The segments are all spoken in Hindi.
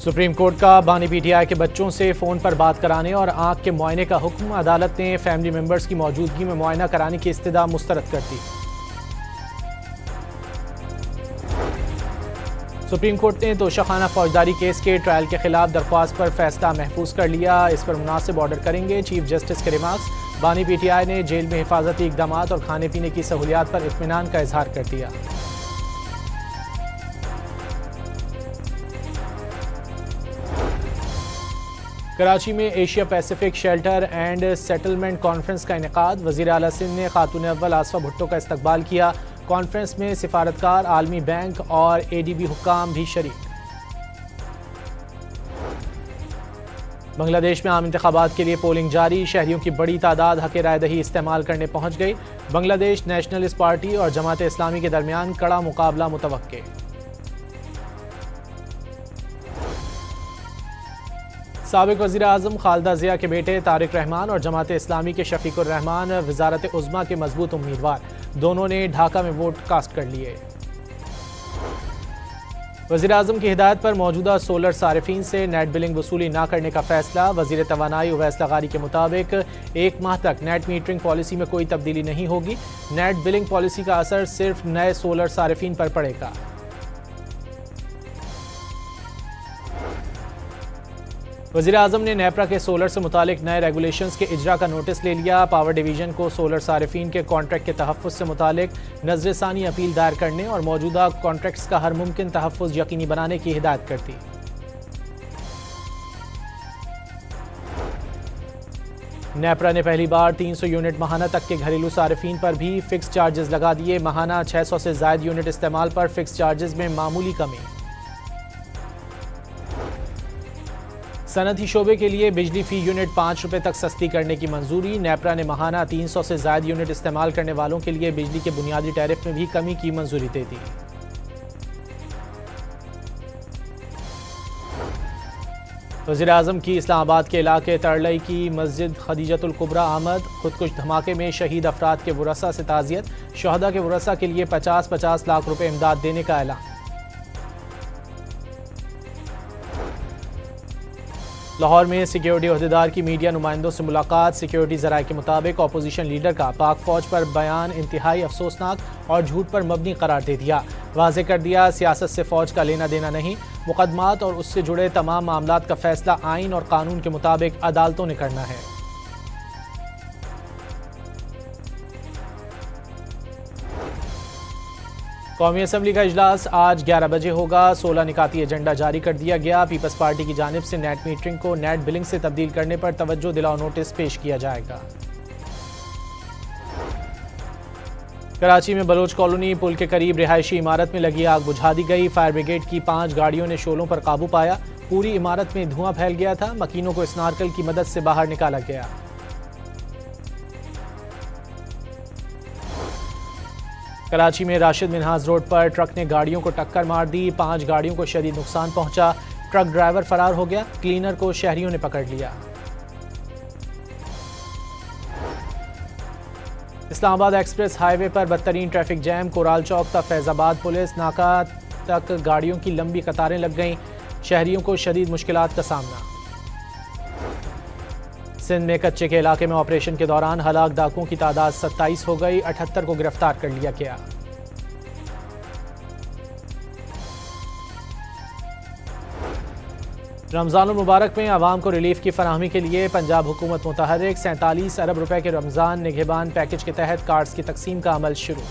सुप्रीम कोर्ट का बानी पीटीआई के बच्चों से फ़ोन पर बात कराने और आंख के मुआयने का हुक्म। अदालत ने फैमिली मेंबर्स की मौजूदगी में मुआयना कराने की इस्तदा मुस्तरद कर दी। सुप्रीम कोर्ट ने तोशाखाना फौजदारी केस के ट्रायल के खिलाफ दरख्वास्त पर फैसला महफूज कर लिया। इस पर मुनासिब ऑर्डर करेंगे। चीफ जस्टिस के रिमार्क्स। बानी पीटीआई ने जेल में हिफाजती इकदाम और खाने पीने की सहूलियात पर इत्मीनान का इजहार कर दिया। कराची में Asia Pacific shelter and settlement conference का इनेकाद। वज़ीर आला सिंध ने खातून अव्वल आसफा भुट्टो का इस्तकबाल किया। कॉन्फ्रेंस में सिफारतकार, आलमी बैंक और ADB हुक्काम भी शरीक। बांग्लादेश में आम इंतखाबात के लिए पोलिंग जारी। शहरियों की बड़ी तादाद हक राय दही इस्तेमाल करने पहुंच गई। बांग्लादेश नेशनलिस्ट पार्टी और जमात इस्लामी के दरमियान कड़ा मुकाबला मुतवक्के। साबिक वज़ीर आज़म खालिदा ज़िया के बेटे तारिक रहमान और जमात इस्लामी के शफीकुर रहमान वज़ारत उज़्मा के मजबूत उम्मीदवार। दोनों ने ढाका में वोट कास्ट कर लिए। वज़ीर आज़म की हिदायत पर मौजूदा सोलर सारिफीन से नेट बिलिंग वसूली न करने का फैसला। वज़ीर तवानाई उवैस लगारी के मुताबिक 1 माह तक नेट मीटरिंग पॉलिसी में कोई तब्दीली नहीं होगी। नेट बिलिंग पॉलिसी का असर सिर्फ नए सोलर सारिफीन पर पड़ेगा। वज़ीर आज़म ने नेपरा के सोलर से मुतालिक नए रेगुलेशंस के इजरा का नोटिस ले लिया। पावर डिवीजन को सोलर सारिफीन के कॉन्ट्रैक्ट के तहफ़्फ़ुज़ से मुतालिक नज़रसानी अपील दायर करने और मौजूदा कॉन्ट्रैक्ट्स का हर मुमकिन तहफ़्फ़ुज़ यकीनी बनाने की हिदायत करती। नेपरा ने पहली बार 300 यूनिट माहाना तक के घरेलू सारिफीन पर भी फ़िक्स चार्जेस लगा दिए। माहाना 600 से ज़ायद यूनिट इस्तेमाल पर फ़िक्स चार्जेस में मामूली कमी। सनती शोबे के लिए बिजली फ़ी यूनिट 5 रुपये तक सस्ती करने की मंजूरी। नेपरा ने माहाना 300 से ज़ायद यूनिट इस्तेमाल करने वालों के लिए बिजली के बुनियादी टैरिफ में भी कमी की मंजूरी दे दी। वज़ीर आज़म की इस्लामाबाद के इलाके तरलई की मस्जिद खदीजतुल कुबरा आमद। खुदकुश धमाके में शहीद अफराद के वरसा से ताज़ियत। शहदा के वरसा के लिए 50-50 लाख रुपये इमदाद देने का ऐलान। लाहौर में सिक्योरिटी अहदेदार की मीडिया नुमाइंदों से मुलाकात। सिक्योरिटी ज़राए के मुताबिक अपोजिशन लीडर का पाक फ़ौज पर बयान इंतहाई अफसोसनाक और झूठ पर मबनी करार दे दिया। वाज़ेह कर दिया सियासत से फ़ौज का लेना देना नहीं। मुकदमात और उससे जुड़े तमाम मामलात का फैसला आइन और कानून के मुताबिक अदालतों ने करना है। कौमी असम्बली का इजलास आज 11 बजे होगा। 16 निकाती एजेंडा जारी कर दिया गया। पीपल्स पार्टी की जानिब से नेट मीटरिंग को नेट बिलिंग से तब्दील करने पर तवज्जो दिलाओ नोटिस पेश किया जाएगा। कराची में बलोच कॉलोनी पुल के करीब रिहायशी इमारत में लगी आग बुझा दी गई। फायर ब्रिगेड की 5 गाड़ियों ने शोलों पर काबू पाया। पूरी इमारत में धुआं फैल गया था। मकीनों को स्नार्कल की मदद से बाहर निकाला गया। कराची में राशिद मिनहाज रोड पर ट्रक ने गाड़ियों को टक्कर मार दी। 5 गाड़ियों को शदीद नुकसान पहुंचा। ट्रक ड्राइवर फरार हो गया। क्लीनर को शहरियों ने पकड़ लिया। इस्लामाबाद एक्सप्रेस हाईवे पर बदतरीन ट्रैफिक जैम। कोराल चौक तक फैजाबाद पुलिस नाका तक गाड़ियों की लंबी कतारें लग गईं। शहरियों को शदीद मुश्किलात का सामना। सिंध में कच्चे के इलाके में ऑपरेशन के दौरान हलाक डाकुओं की तादाद 27 हो गई। 78 को गिरफ्तार कर लिया गया। रमज़ानुल मुबारक में आवाम को रिलीफ की फराहमी के लिए पंजाब हुकूमत मुतहर्रिक। 47 अरब रुपए के रमज़ान निगहबान पैकेज के तहत कार्ड्स की तकसीम का अमल शुरू।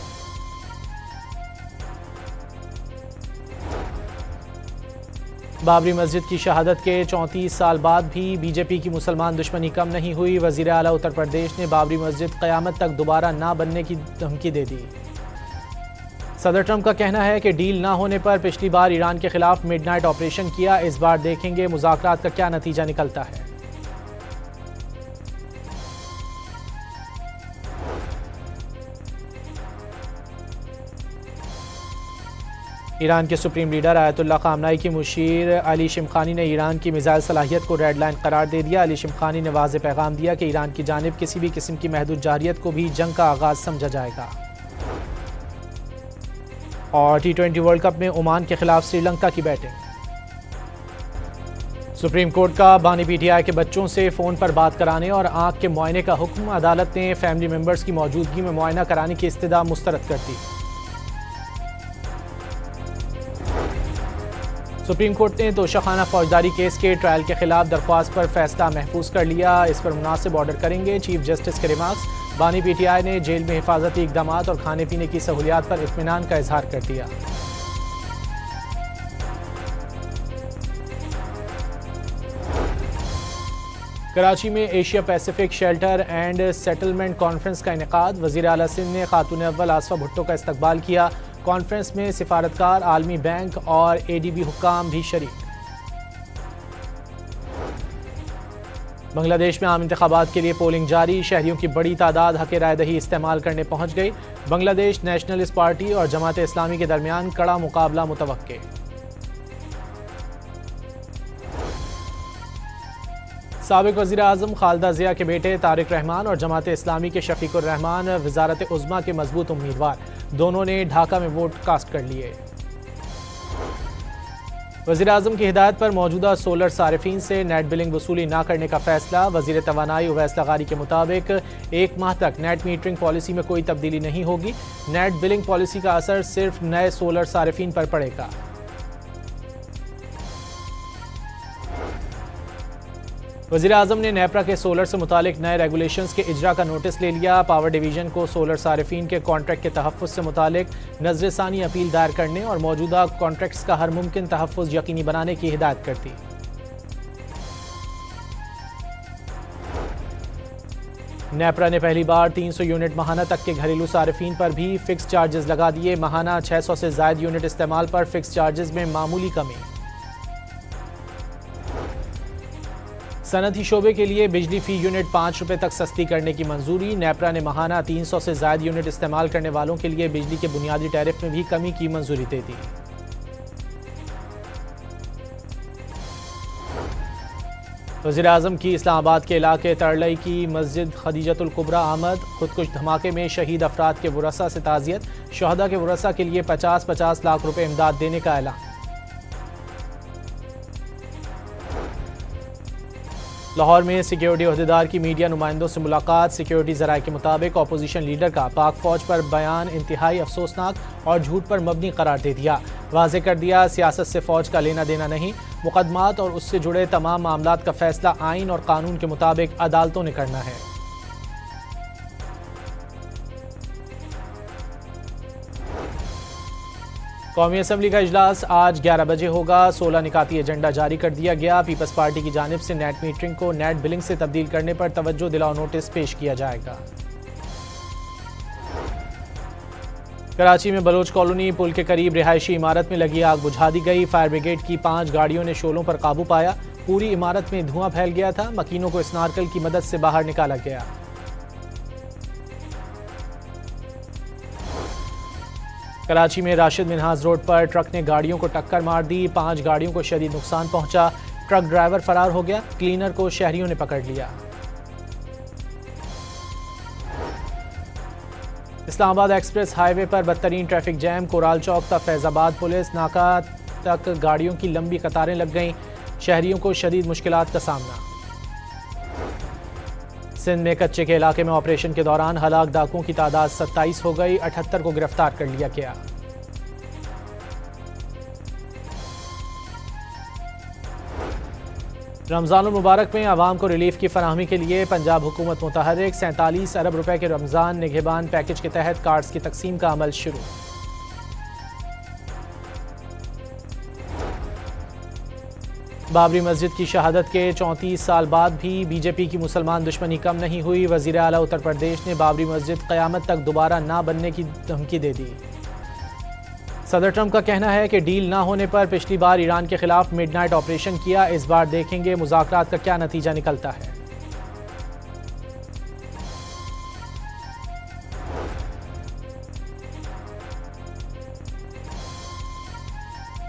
बाबरी मस्जिद की शहादत के 34 साल बाद भी बीजेपी की मुसलमान दुश्मनी कम नहीं हुई। वज़ीर आला उत्तर प्रदेश ने बाबरी मस्जिद क़यामत तक दोबारा ना बनने की धमकी दे दी। सदर ट्रंप का कहना है कि डील ना होने पर पिछली बार ईरान के खिलाफ मिडनाइट ऑपरेशन किया। इस बार देखेंगे मुज़ाकरात का क्या नतीजा निकलता है। ईरान के सुप्रीम लीडर आयतुल्लाह ख़ामनाई की मुशीर अली शिमखानी ने ईरान की मिसाइल सलाहियत को रेड लाइन करार दे दिया। अली शिमखानी ने वाज़ेह पैगाम दिया कि ईरान की जानिब किसी भी किस्म की महदूद जारियत को भी जंग का आगाज समझा जाएगा। और T20 वर्ल्ड कप में ओमान के खिलाफ श्रीलंका की बैटिंग। सुप्रीम कोर्ट का बानी पीटीआई के बच्चों से फ़ोन पर बात कराने और आंख के मुआयने का हुक्म। अदालत ने फैमिली मेंबर्स की मौजूदगी में मुआयना कराने की इस्तदा मुस्तरद कर दी। सुप्रीम कोर्ट ने तोशाखाना फौजदारी केस के ट्रायल के खिलाफ दरख्वास्त पर फैसला महफूज कर लिया। इस पर मुनासिब ऑर्डर करेंगे चीफ जस्टिस के रिमार्क्स। बानी पीटीआई ने जेल में हिफाजती इकदाम और खाने पीने की सहूलियात पर इत्मीनान का इजहार कर दिया। कराची में Asia Pacific shelter and settlement conference का इनेकाद। वज़ीर आला सिंध ने खातून अव्वल आसफा भुट्टो का इस्तकबाल किया। कॉन्फ्रेंस में सिफारतकार, आलमी बैंक और एडीबी हुक्काम भी शरीक। बांग्लादेश में आम इंतखाबात के लिए पोलिंग जारी। शहरियों की बड़ी तादाद हक़ राय दही इस्तेमाल करने पहुंच गई। बांग्लादेश नेशनलिस्ट पार्टी और जमात इस्लामी के दरमियान कड़ा मुकाबला मुतवक्के। साबिक वज़ीर आज़म खालिदा ज़िया के बेटे तारिक रहमान और जमात इस्लामी के शफीकुर रहमान वज़ारत उज़्मा के मजबूत उम्मीदवार। दोनों ने ढाका में वोट कास्ट कर लिए। वज़ीर आज़म की हिदायत पर मौजूदा सोलर सारिफीन से नेट बिलिंग वसूली न करने का फैसला। वज़ीर तवानाई उवैस लगारी के मुताबिक 1 माह तक नेट मीटरिंग पॉलिसी में कोई तब्दीली नहीं होगी। नेट बिलिंग पॉलिसी का असर सिर्फ नए सोलर सारिफीन पर पड़ेगा। वज़ीर आज़म ने नेपरा के सोलर से मुतालिक नए रेगुलेशंस के इजरा का नोटिस ले लिया। पावर डिवीजन को सोलर सारिफीन के कॉन्ट्रैक्ट के तहफ़्फ़ुज़ से मुतालिक नज़रसानी अपील दायर करने और मौजूदा कॉन्ट्रैक्ट्स का हर मुमकिन तहफ़्फ़ुज़ यकीनी बनाने की हिदायत कर दी। नेपरा ने पहली बार 300 यूनिट माहाना तक के घरेलू सारिफीन पर भी फ़िक्स चार्जेस लगा दिए। माहाना 600 से ज़ायद यूनिट इस्तेमाल पर फ़िक्स चार्जेस में मामूली कमी। सनती शोबे के लिए बिजली फ़ी यूनिट 5 रुपये तक सस्ती करने की मंजूरी। नेपरा ने माहाना 300 से ज़ायद यूनिट इस्तेमाल करने वालों के लिए बिजली के बुनियादी टैरिफ में भी कमी की मंजूरी दे दी। वज़ीर आज़म की इस्लामाबाद के इलाके तरलई की मस्जिद खदीजतुल कुबरा आमद। खुदकुश धमाके में शहीद अफराद के वरसा से ताज़ियत। शहदा के वरसा के लिए 50-50 लाख रुपये इमदाद देने का ऐलान। लाहौर में सिक्योरिटी अहदेदार की मीडिया नुमाइंदों से मुलाकात। सिक्योरिटी ज़राए के मुताबिक अपोजिशन लीडर का पाक फ़ौज पर बयान इंतहाई अफसोसनाक और झूठ पर मबनी करार दे दिया। वाज़ेह कर दिया सियासत से फ़ौज का लेना देना नहीं। मुकदमात और उससे जुड़े तमाम मामलात का फैसला आइन और कानून के मुताबिक अदालतों ने करना है। कौमी असम्बली का इजलास आज 11 बजे होगा। 16 निकाती एजेंडा जारी कर दिया गया। पीपल्स पार्टी की जानिब से नेट मीटरिंग को नेट बिलिंग से तब्दील करने पर तवज्जो दिलाओ नोटिस पेश किया जाएगा। कराची में बलोच कॉलोनी पुल के करीब रिहायशी इमारत में लगी आग बुझा दी गई। फायर ब्रिगेड की 5 गाड़ियों ने शोलों पर काबू पाया। पूरी इमारत में धुआं फैल गया था। मकीनों को स्नार्कल की मदद से बाहर निकाला गया। कराची में राशिद मिनहाज रोड पर ट्रक ने गाड़ियों को टक्कर मार दी। 5 गाड़ियों को शदीद नुकसान पहुंचा। ट्रक ड्राइवर फरार हो गया। क्लीनर को शहरियों ने पकड़ लिया। इस्लामाबाद एक्सप्रेस हाईवे पर बदतरीन ट्रैफिक जैम। कोराल चौक तक फैजाबाद पुलिस नाका तक गाड़ियों की लंबी कतारें लग गईं। शहरियों को शदीद मुश्किलात का सामना। सिंध में कच्चे के इलाके में ऑपरेशन के दौरान हलाक डाकुओं की तादाद 27 हो गई। 78 को गिरफ्तार कर लिया गया। रमज़ान मुबारक में आवाम को रिलीफ की फराहमी के लिए पंजाब हुकूमत मुतहर्रिक। 47 अरब रुपए के रमज़ान निगहबान पैकेज के तहत कार्ड्स की तकसीम का अमल शुरू। बाबरी मस्जिद की शहादत के 34 साल बाद भी बीजेपी की मुसलमान दुश्मनी कम नहीं हुई। वज़ीर आला उत्तर प्रदेश ने बाबरी मस्जिद क़यामत तक दोबारा ना बनने की धमकी दे दी। सदर ट्रंप का कहना है कि डील ना होने पर पिछली बार ईरान के खिलाफ मिडनाइट ऑपरेशन किया। इस बार देखेंगे मुज़ाकरात का क्या नतीजा निकलता है।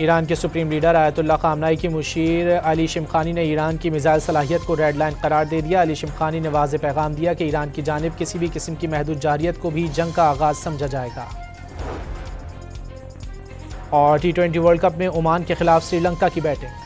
ईरान के सुप्रीम लीडर आयतुल्लाह ख़ामनाई की मुशीर अली शिमखानी ने ईरान की मिसाइल सलाहियत को रेड लाइन करार दे दिया। अली शिमखानी ने वाज़ेह पैगाम दिया कि ईरान की जानिब किसी भी किस्म की महदूद जारियत को भी जंग का आगाज़ समझा जाएगा। और T20 वर्ल्ड कप में ओमान के खिलाफ श्रीलंका की बैटिंग।